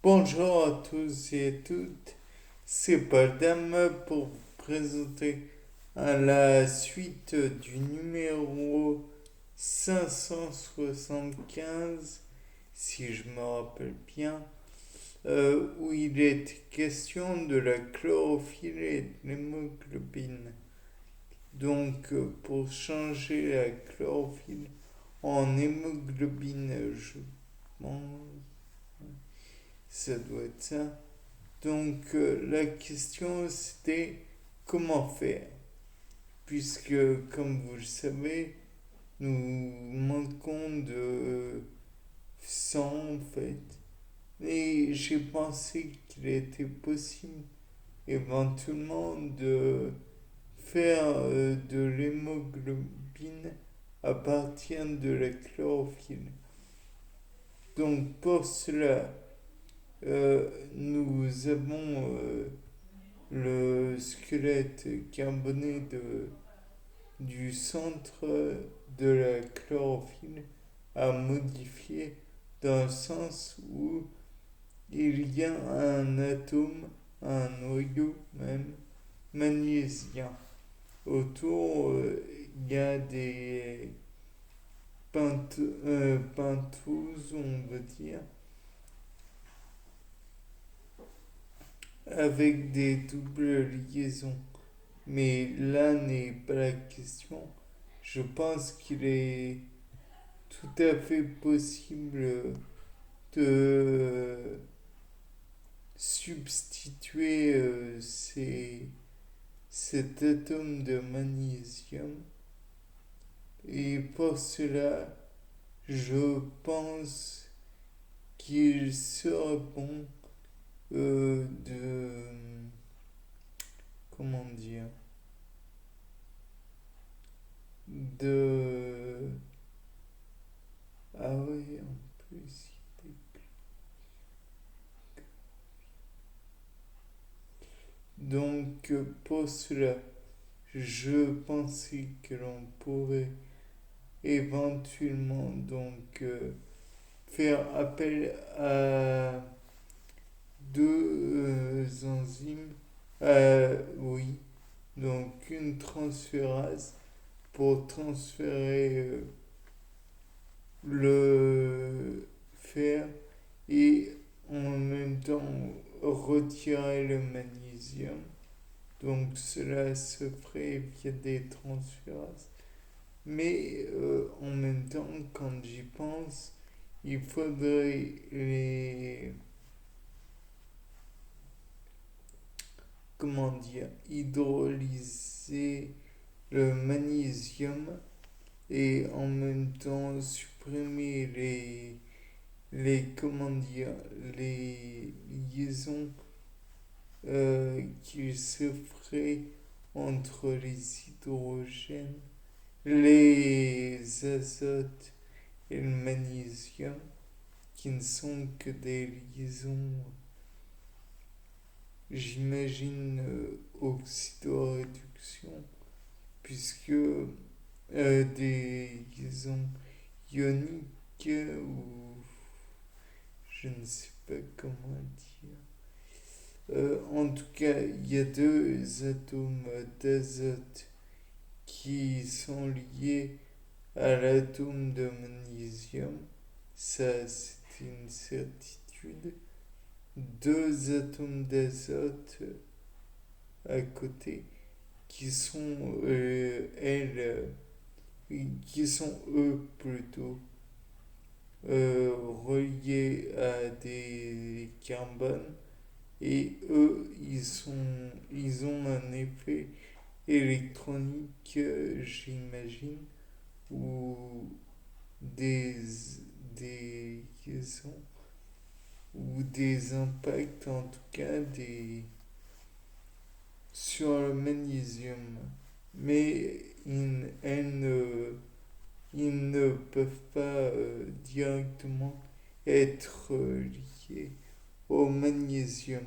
Bonjour à tous et à toutes, c'est Paul Dame pour vous présenter à la suite du numéro 575, si je me rappelle bien, où il est question de la chlorophylle et de l'hémoglobine. Donc, pour changer la chlorophylle en hémoglobine, je pense, ça doit être ça. Donc la question c'était comment faire, puisque comme vous le savez, nous manquons de sang en fait. Et j'ai pensé qu'il était possible éventuellement de faire de l'hémoglobine à partir de la chlorophylle. Donc pour cela, nous avons le squelette carboné du centre de la chlorophylle à modifier dans le sens où il y a un atome, un noyau même, magnésien. Autour, il y a des pentoses, on veut dire, avec des doubles liaisons. Mais là n'est pas la question. Je pense qu'il est tout à fait possible de substituer cet atome de magnésium. Et pour cela, je pense qu'il serait bon de... Comment dire? De... Ah oui, en plus, donc pour cela, je pensais que l'on pourrait éventuellement donc faire appel à deux enzymes. Oui, donc une transférase pour transférer le fer et en même temps retirer le magnésium. Donc cela se ferait via des transférases. Mais en même temps, quand j'y pense, il faudrait les, comment dire, hydrolyser le magnésium et en même temps supprimer comment dire, les liaisons qui se feraient entre les hydrogènes, les azotes et le magnésium, qui ne sont que des liaisons, j'imagine, oxydoréduction, puisque des liaisons ioniques ou je ne sais pas comment dire. En tout cas, il y a deux atomes d'azote qui sont liés à l'atome de magnésium. Ça, c'est une certitude. Deux atomes d'azote à côté qui sont, qui sont eux plutôt reliés à des carbones et eux ils ont un effet électronique, j'imagine, ou des, des liaisons ou des impacts en tout cas sur le magnésium. Mais ils ne peuvent pas directement être liés au magnésium.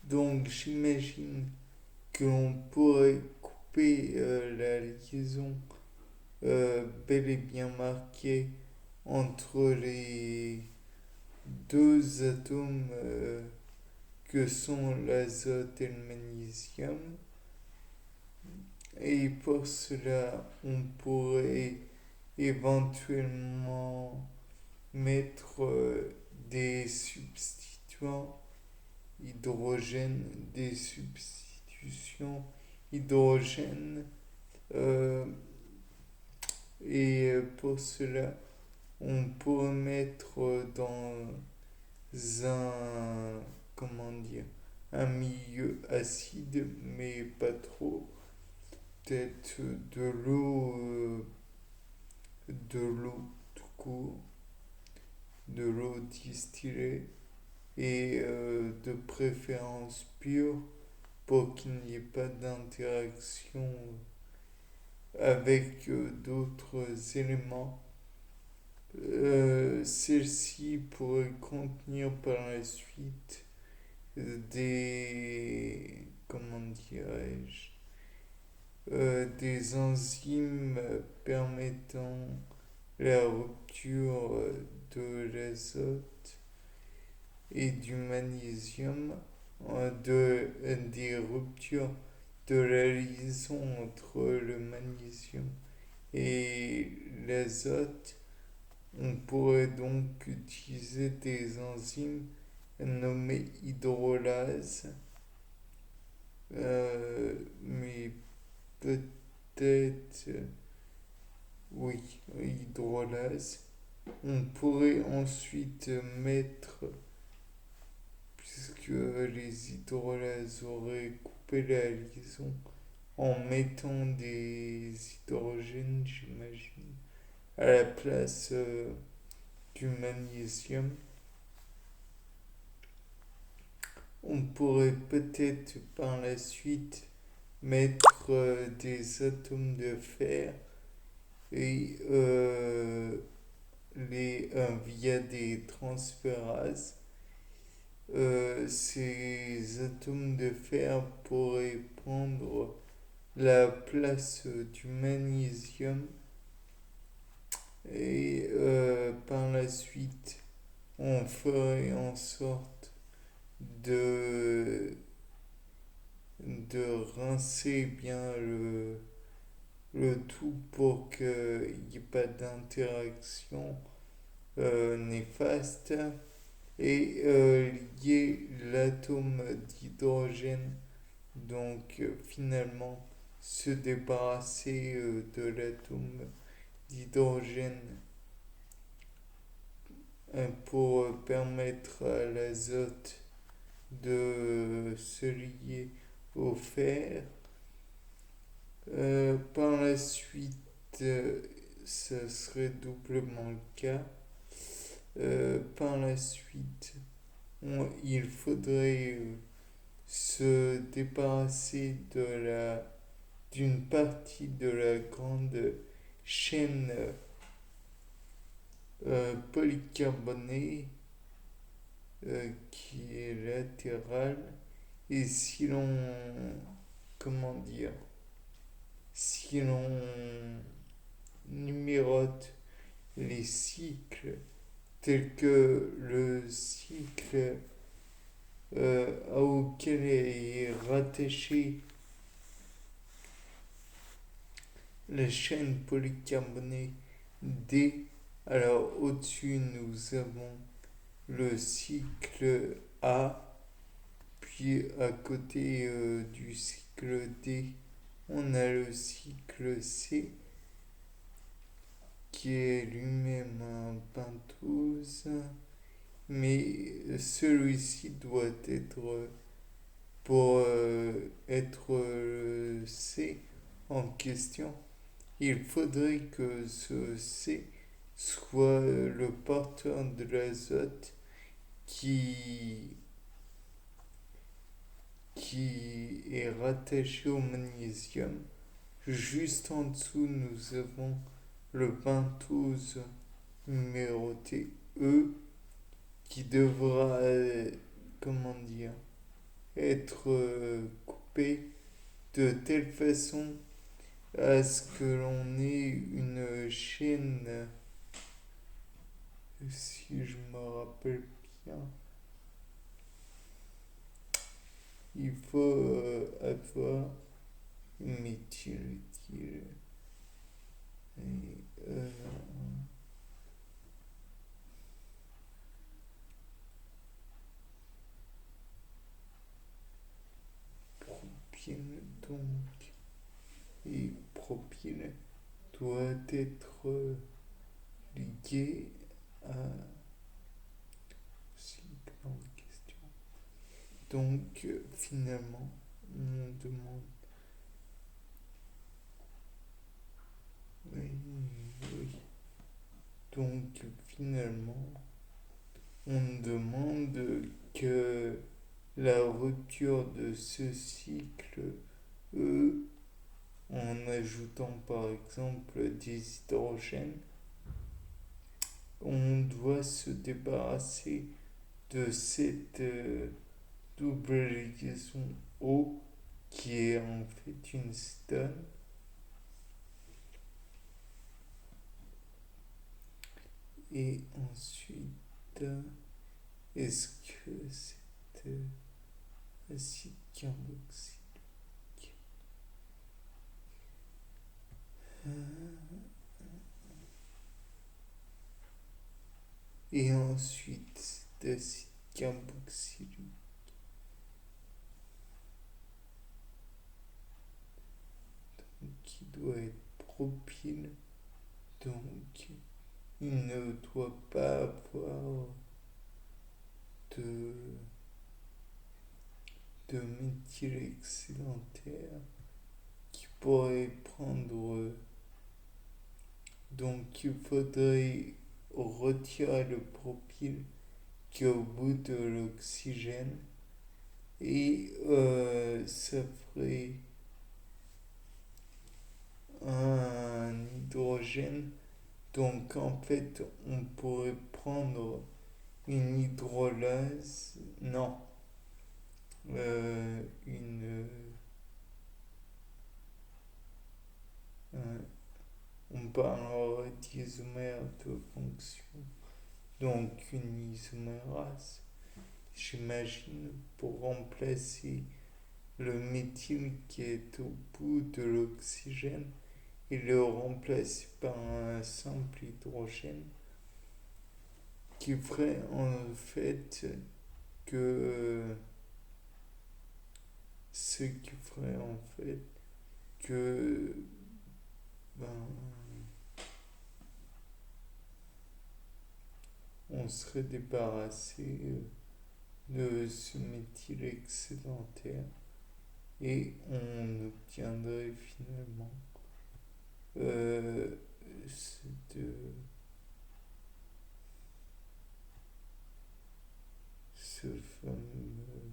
Donc j'imagine que l'on pourrait couper la liaison bel et bien marquée entre les deux atomes que sont l'azote et le magnésium. Et pour cela, on pourrait éventuellement mettre des substituants hydrogène, des substitutions hydrogène. euh, et pour cela, on pourrait mettre dans un, comment dire, un milieu acide, mais pas trop. Peut-être de l'eau tout court, de l'eau distillée et de préférence pure pour qu'il n'y ait pas d'interaction avec d'autres éléments. Celle-ci pourrait contenir par la suite des, comment dirais-je, des enzymes permettant la rupture de l'azote et du magnésium, des ruptures de la liaison entre le magnésium et l'azote. On pourrait donc utiliser des enzymes nommées hydrolases, mais peut-être, oui, hydrolase. On pourrait ensuite mettre, puisque les hydrolases auraient coupé la liaison, en mettant des hydrogènes, j'imagine, à la place du magnésium. On pourrait peut-être par la suite mettre des atomes de fer et via des transférases. Ces atomes de fer pourraient prendre la place du magnésium et par la suite on ferait en sorte de, de rincer bien le tout pour qu'il n'y ait pas d'interaction néfaste et lier l'atome d'hydrogène, donc finalement se débarrasser de l'atome d'hydrogène pour permettre à l'azote de se lier au fer. Par la suite, ce serait doublement le cas. Par la suite, il faudrait se débarrasser d'une partie de la grande chaîne polycarbonée qui est latérale. Et si l'on, comment dire, si l'on numérote les cycles tels que le cycle auquel est rattachée la chaîne polycarbonée D, alors au-dessus nous avons le cycle A, puis à côté du cycle D, on a le cycle C qui est lui-même un pentose, mais celui-ci doit être, pour être le C en question, il faudrait que ce C soit le porteur de l'azote qui est rattaché au magnésium. Juste en dessous, nous avons le pentose numéroté E qui devra, comment dire, être coupé de telle façon à ce que l'on ait une chaîne si je me rappelle bien, il faut avoir une méthyléthyl et propyl donc et propyl doit être lié à cycle en question. Donc finalement on demande oui, oui. Donc finalement on demande que la rupture de ce cycle E en ajoutant par exemple des hydrogènes, on doit se débarrasser de cette double liaison O qui est en fait une cétone. Et ensuite, est-ce que cet acide carboxylique et ensuite cet acide carboxylique qui doit être propyle, donc il ne doit pas avoir de, de méthyle excédentaire qui pourrait prendre. Donc il faudrait retirer le propyle qui est au bout de l'oxygène et ça ferait un hydrogène. Donc en fait on pourrait prendre une hydrolase, non, une, on parlera d'isomère de fonction, donc une isomérase, j'imagine, pour remplacer le méthyle qui est au bout de l'oxygène et le remplacer par un simple hydrogène qui ferait en fait que ce qui ferait en fait que ben, on serait débarrassé de ce méthyle excédentaire et on obtiendrait finalement cette, ce fameux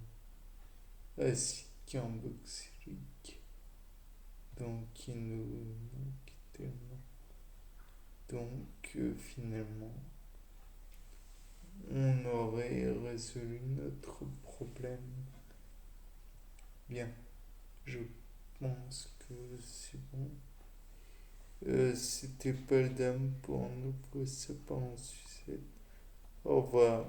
acide carboxylique donc qui nous manque tellement. Donc finalement on aurait résolu notre problème. Bien, je pense que c'est bon. C'était pas le dame pour nous, ça pas en sucette. Au revoir.